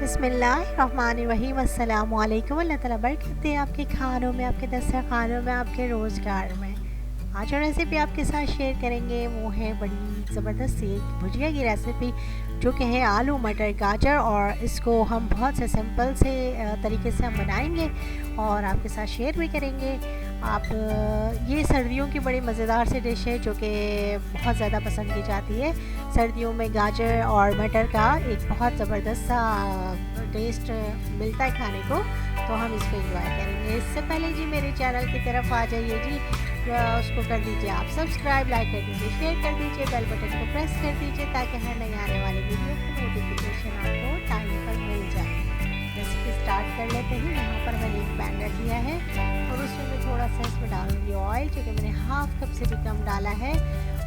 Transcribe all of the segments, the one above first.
बिस्मिल्लाहिर्रहमानिर्रहीम अस्सलामुअलैकुम। अल्लाह ताला बरकत दे आपके खानों में, आपके दस्तरखानों में, आपके रोज़गार में। आज जो रेसिपी आपके साथ शेयर करेंगे वो है बड़ी ज़बरदस्त एक भुजिया की रेसिपी, जो कि है आलू मटर गाजर। और इसको हम बहुत से सिंपल से तरीके से हम बनाएंगे और आपके साथ शेयर भी करेंगे। आप ये सर्दियों की बड़ी मज़ेदार सी डिश है जो कि बहुत ज़्यादा पसंद की जाती है। सर्दियों में गाजर और मटर का एक बहुत ज़बरदस्त सा टेस्ट मिलता है खाने को, तो हम इसको एंजॉय करेंगे। इससे पहले जी मेरे चैनल की तरफ आ जाइए जी, उसको कर दीजिए आप सब्सक्राइब, लाइक कर दीजिए, शेयर कर दीजिए, बेल बटन को प्रेस कर दीजिए ताकि हर नई आने वाली वीडियो की नोटिफिकेशन आपको टाइम पर मिल जाए। रेसिपी स्टार्ट कर लेते हैं। यहाँ पर मैंने एक पैन रख लिया है और उसमें मैं थोड़ा सा इसमें डालूंगी ऑयल, जो कि मैंने हाफ कप से भी कम डाला है।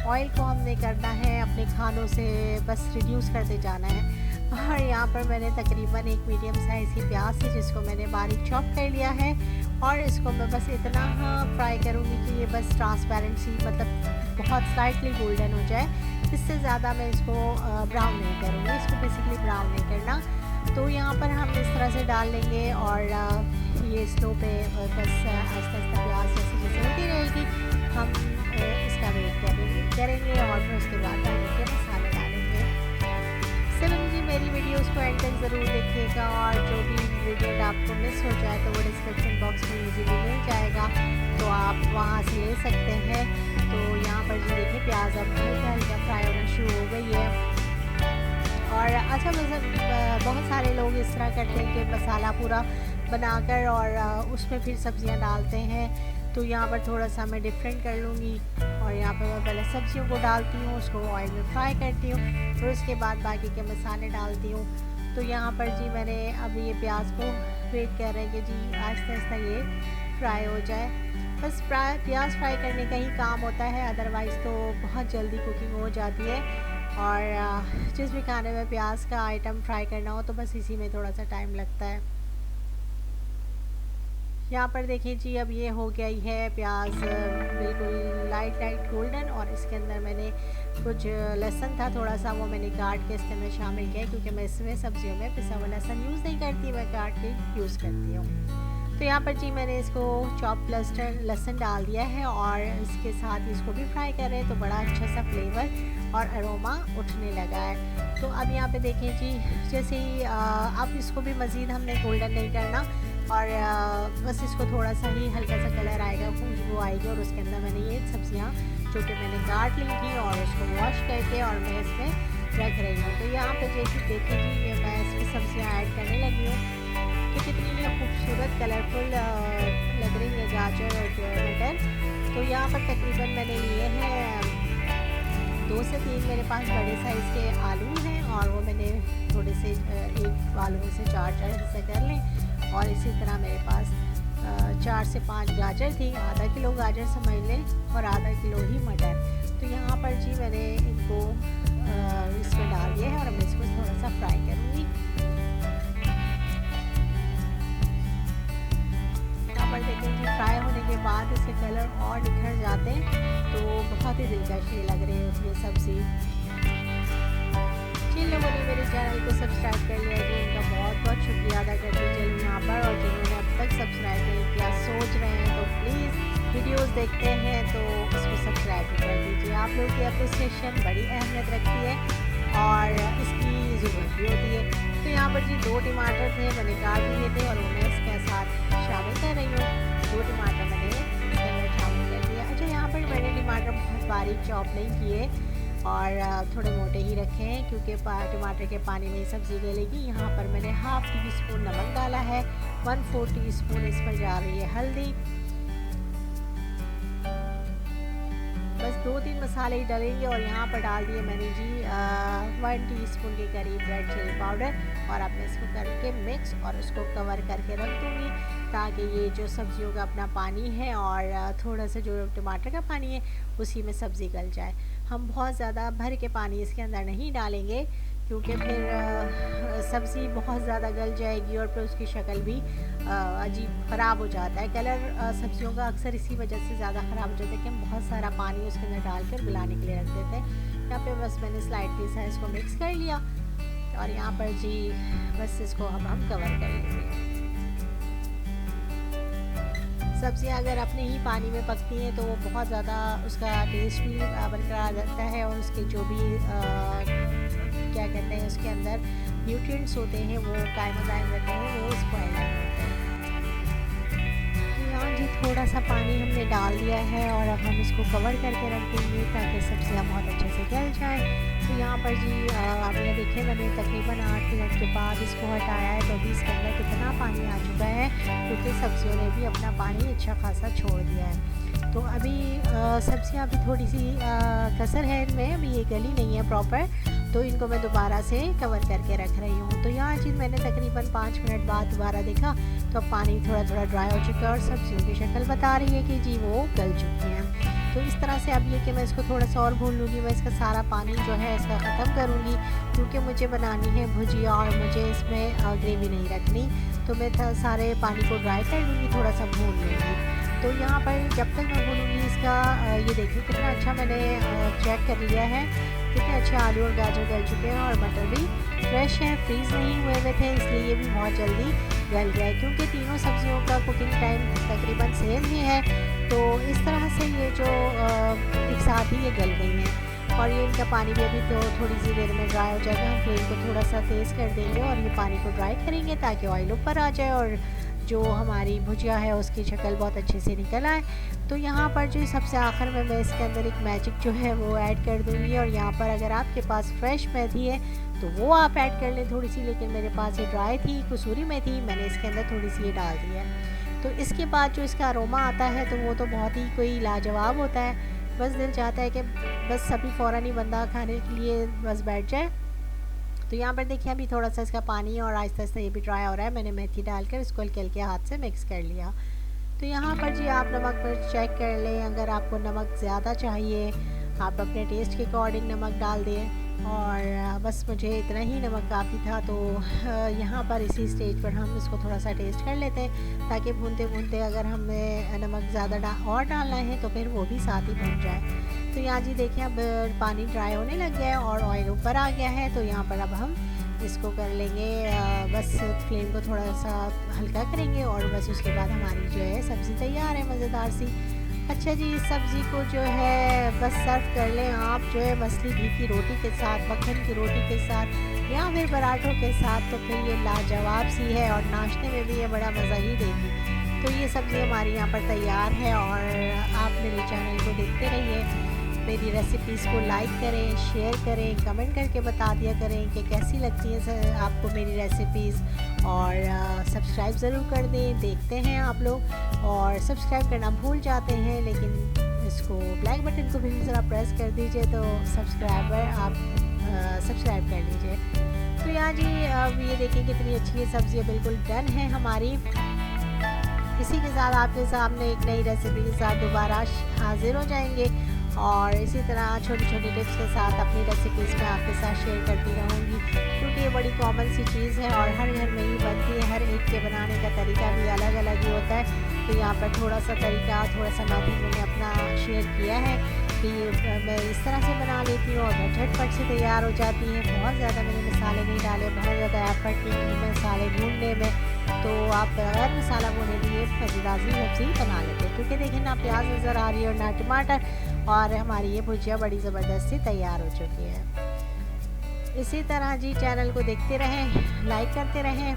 ऑयल को हमने करना है अपने खानों से बस रिड्यूस करते जाना है। और यहाँ पर मैंने तकरीबन एक मीडियम साइज़ की प्याज है जिसको मैंने बारीक चॉप कर लिया है, और इसको मैं बस इतना फ्राई करूँगी कि ये बस ट्रांसपेरेंट सी, मतलब बहुत स्लाइटली गोल्डन हो जाए। इससे ज़्यादा मैं इसको ब्राउन नहीं करूँगी, इसको बेसिकली ब्राउन नहीं करना। तो यहाँ पर हम इस तरह से डाल लेंगे और ये स्लो पे बस आहिस्ता आहिस्ता प्याज जैसे जैसे होती रहेगी हम इसका वेट करेंगे और फिर उसके बाद डालने के मसाले डालेंगे। चलिए जी, मेरी वीडियोस को एंड तक ज़रूर देखिएगा, और जो भी इंग्रेडिएंट आपको मिस हो जाए तो वो डिस्क्रिप्शन बॉक्स में इजीली मिल जाएगा, तो आप वहाँ से ले सकते हैं। तो यहाँ पर जी देखिए प्याज अब हल्का फ्राई होना शुरू हो गई है। और अच्छा, बहुत सारे लोग इस तरह करते हैं कि मसाला पूरा बनाकर और उसमें फिर सब्जियां डालते हैं, तो यहाँ पर थोड़ा सा मैं डिफरेंट कर लूँगी। और यहाँ पर मैं पहले सब्जियों को डालती हूँ, उसको ऑयल में फ्राई करती हूँ, फिर उसके बाद बाकी के मसाले डालती हूँ। तो यहाँ पर जी मैंने अब ये प्याज को वेट कर रहे हैं कि जी आहिस्ता आहिस्ता ये फ्राई हो जाए। बस प्याज फ्राई करने का ही काम होता है, अदरवाइज़ तो बहुत जल्दी कुकिंग हो जाती है। और जिस भी खाने में प्याज का आइटम फ्राई करना हो तो बस इसी में थोड़ा सा टाइम लगता है। यहाँ पर देखिए जी अब ये हो गई है प्याज बिल्कुल लाइट गोल्डन, और इसके अंदर मैंने कुछ लहसुन था थोड़ा सा, वो मैंने काट के इसके अंदर शामिल किया, क्योंकि मैं इसमें सब्जियों में पिसा हुआ लहसुन यूज़ नहीं करती, मैं काट के यूज़ करती हूँ। तो यहाँ पर जी मैंने इसको चॉप लहसुन डाल दिया है और इसके साथ इसको भी फ्राई कर रहे हैं, तो बड़ा अच्छा सा फ्लेवर और अरोमा उठने लगा है। तो अब यहाँ पे देखें जी, जैसे ही अब इसको भी मज़ीद हमने गोल्डन नहीं करना, और बस इसको थोड़ा सा ही हल्का सा कलर आएगा, खुशबू आएगी, और उसके अंदर मैंने ये सब्जियाँ जो कि मैंने काट ली थी और उसको वॉश करके और मैं इसमें रख रही हूँ। तो यहाँ पर जैसे देखें जी ये मैं इसमें सब्जियाँ ऐड करने लगी हूँ, तो कितनी ये खूबसूरत कलरफुल लग रही है गाजर और मटर। तो यहाँ पर तकरीबन मैंने लिए हैं 2 से 3 मेरे पास बड़े साइज़ के आलू हैं, और वो मैंने थोड़े से एक आलू में से 4 हिस्से कर लें। और इसी तरह मेरे पास 4 से 5 गाजर थी, आधा किलो गाजर समझ लें, और आधा किलो ही मटर। तो यहाँ पर जी मैंने इनको इसमें डाल दिया है और मैं इसको थोड़ा सा फ्राई करूँगी। यहाँ पर देखें जी फ्राई होने के बाद इसके कलर और निखर जाते हैं, तो बहुत ही दिलकश ये लग रही है उसमें सब्ज़ी। जिन लोगों ने मेरे चैनल को सब्सक्राइब कर लिया जी उनका बहुत बहुत शुक्रिया अदा करते चलूँ यहाँ पर, और जिन्होंने अब तक सब्सक्राइब नहीं किया सोच रहे हैं तो प्लीज़ वीडियोस देखते हैं तो उसको सब्सक्राइब भी कर दीजिए। आप लोगों की अप्रिसिएशन बड़ी अहमियत रखती है और इसकी ज़रूरत भी होती है। तो यहाँ पर जी 2 टमाटर थे, मैंने काट लिए थे और उन्हें इसके साथ शामिल कर रही हूँ। 2 टमाटर मैंने इसके अंदर शामिल कर दिया। अच्छा, यहाँ पर मैंने टमाटर बहुत बारीक चॉप नहीं किए और थोड़े मोटे ही रखे हैं, क्योंकि टमाटर के पानी में सब्ज़ी गलेगी। यहाँ पर मैंने हाफ़ टी स्पून नमक डाला है, 1/4 टीस्पून इस पर जा रही है हल्दी, बस 2-3 मसाले ही डालेंगे। और यहाँ पर डाल दिए मैंने जी 1 टीस्पून के करीब रेड चिली पाउडर, और अब मैं इसको करके मिक्स और उसको कवर करके रख दूँगी, ताकि ये जो सब्जियों का अपना पानी है और थोड़ा सा जो टमाटर का पानी है उसी में सब्ज़ी गल जाए। हम बहुत ज़्यादा भर के पानी इसके अंदर नहीं डालेंगे, क्योंकि फिर सब्ज़ी बहुत ज़्यादा गल जाएगी और फिर उसकी शक्ल भी अजीब ख़राब हो जाता है। कलर सब्जियों का अक्सर इसी वजह से ज़्यादा ख़राब हो जाता है कि हम बहुत सारा पानी उसके अंदर डालकर गलाने के लिए रख देते हैं। यहाँ पे बस मैंने स्लाइटली सा इसको मिक्स कर लिया। और यहाँ पर जी बस इसको अब हम कवर कर लेंगे। सब्ज़ियाँ अगर अपने ही पानी में पकती हैं तो वो बहुत ज़्यादा उसका टेस्ट भी बरकरार रहता है और उसके जो भी क्या कहते हैं उसके अंदर न्यूट्रिएंट्स होते हैं वो कायम दायम रहते हैं, वो स्पॉइल नहीं होते हैं। तो यहाँ जी थोड़ा सा पानी हमने डाल दिया है और अब हम इसको कवर करके रख देंगे ताकि सब्ज़ियाँ बहुत अच्छे से गल जाएँ। तो यहाँ पर जी आप ये देखिए मैंने तकरीबन 8 मिनट के बाद इसको हटाया है तो अभी इसके अंदर कितना पानी आ चुका है, क्योंकि सब्जियों ने भी अपना पानी अच्छा खासा छोड़ दिया है। तो अभी सब्जियाँ अभी थोड़ी सी कसर है इनमें, अभी ये गली नहीं है प्रॉपर, तो इनको मैं दोबारा से कवर करके रख रही हूँ। तो यहाँ चीज़ मैंने तकरीबन 5 मिनट बाद दोबारा देखा तो अब पानी थोड़ा थोड़ा ड्राई हो चुका है और सब्जियों की शक्ल बता रही है कि जी वो गल चुकी हैं। तो इस तरह से अब ये कि मैं इसको थोड़ा सा और भून लूँगी, मैं इसका सारा पानी जो है इसका ख़त्म करूँगी, क्योंकि मुझे बनानी है भुजिया और मुझे इसमें ग्रेवी नहीं रखनी, तो मैं सारे पानी को ड्राई कर लूँगी, थोड़ा सा भून लूँगी। तो यहाँ पर जब तक मैं भूनूँगी इसका ये देखिए कितना अच्छा मैंने चेक कर लिया है, कितने अच्छे आलू और गाजर गल चुके हैं और मटर भी फ्रेश है, फ्रीज़ नहीं हुए हुए थे, इसलिए ये भी बहुत जल्दी गल गया है, क्योंकि तीनों सब्जियों का कुकिंग टाइम तकरीबन सेम ही है। तो इस तरह से ये जो एक साथ ही ये गल गई हैं और ये इनका पानी भी अभी तो थोड़ी सी देर में ड्राई हो जाएगा। हम फ्लेम को थोड़ा सा तेज़ कर देंगे और ये पानी को ड्राई करेंगे ताकि ऑयल ऊपर आ जाए और जो हमारी भुजिया है उसकी शक्ल बहुत अच्छे से निकल आए। तो यहाँ पर जो सबसे आखिर में मैं इसके अंदर एक मैजिक जो है वो ऐड कर दूँगी, और यहाँ पर अगर आपके पास फ्रेश मेथी है तो वो आप ऐड कर लें थोड़ी सी, लेकिन मेरे पास ये ड्राई थी कसूरी मेथी, मैंने इसके अंदर थोड़ी सी ये डाल दी है। तो इसके बाद जो इसका अरोमा आता है तो वो तो बहुत ही कोई लाजवाब होता है, बस दिल चाहता है कि बस अभी फ़ौरन ही बंदा खाने के लिए बस बैठ जाए। तो यहाँ पर देखिए अभी थोड़ा सा इसका पानी और आहिस्ता आहिस्ता ये भी ड्राई हो रहा है, मैंने मेथी डालकर इसको हल्के हल्के हाथ से मिक्स कर लिया। तो यहाँ पर जी आप नमक पर चेक कर लें, अगर आपको नमक ज़्यादा चाहिए आप अपने टेस्ट के अकॉर्डिंग नमक डाल दें, और बस मुझे इतना ही नमक काफ़ी था। तो यहाँ पर इसी स्टेज पर हम इसको थोड़ा सा टेस्ट कर लेते हैं, ताकि भूनते भूनते अगर हमें नमक ज़्यादा और डालना है तो फिर वो भी साथ ही भून जाए। तो यहाँ जी देखिए अब पानी ड्राई होने लग गया है और ऑयल ऊपर आ गया है। तो यहाँ पर अब हम इसको कर लेंगे, बस फ्लेम को थोड़ा सा हल्का करेंगे और बस उसके बाद हमारी जो है सब्ज़ी तैयार है मज़ेदार सी। अच्छा जी, इस सब्ज़ी को जो है बस सर्व कर लें आप जो है मछली घी की रोटी के साथ, मक्खन की रोटी के साथ या फिर पराठों के साथ, तो फिर ये लाजवाब सी है और नाश्ते में भी ये बड़ा मज़ा ही देगी। तो ये सब्ज़ी हमारी यहाँ पर तैयार है और आप मेरे चैनल को देखते रहिए, मेरी रेसिपीज़ को लाइक करें, शेयर करें, कमेंट करके बता दिया करें कि कैसी लगती है आपको मेरी रेसिपीज़, और सब्सक्राइब ज़रूर कर दें। देखते हैं आप लोग और सब्सक्राइब करना भूल जाते हैं, लेकिन इसको ब्लैक बटन को भी ज़रा प्रेस कर दीजिए तो सब्सक्राइबर आप सब्सक्राइब कर लीजिए। तो यहाँ जी अब ये देखिए कितनी अच्छी ये सब्ज़ी बिल्कुल डन है हमारी। इसी के साथ आपके सामने एक नई रेसिपी के साथ दोबारा हाजिर हो जाएंगे, और इसी तरह छोटी छोटी टिप्स के साथ अपनी रेसिपीज़ में आपके साथ शेयर करती रहूँगी, क्योंकि ये बड़ी कॉमन सी चीज़ है और हर घर में ही बनती है। हर एक के बनाने का तरीका भी अलग अलग ही होता है। तो यहाँ पर थोड़ा सा तरीका, थोड़ा सा मेथड मैंने अपना शेयर किया है कि मैं इस तरह से बना लेती हूँ और वह झटपट से तैयार हो जाती है। बहुत ज़्यादा मैंने मसाले नहीं डाले, बहुत ज़्यादा एफर्ट नहीं है मसाले भूनने में। तो आप बगैर मसाला भुने भी मज़ेदार सी सब्ज़ी बना लेते हैं, क्योंकि देखिए ना प्याज नज़र आ रही है और ना टमाटर, और हमारी ये भुजिया बड़ी ज़बरदस्त सी तैयार हो चुकी है। इसी तरह जी चैनल को देखते रहें, लाइक करते रहें,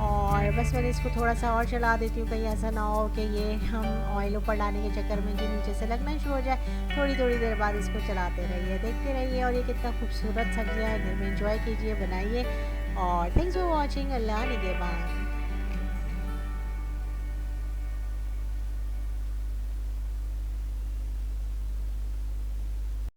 और बस मैंने इसको थोड़ा सा और चला देती हूँ, कहीं ऐसा ना हो कि ये हम ऑयल ऊपर डालने के चक्कर में जी नीचे से लगना शुरू हो जाए। थोड़ी थोड़ी देर बाद इसको चलाते रहिए, देखते रहिए, और ये कितना खूबसूरत सब्ज़ियाँ है, घर में एंजॉय कीजिए, बनाइए। और थैंक्स फॉर वॉचिंग। अल्लाह निगहबान।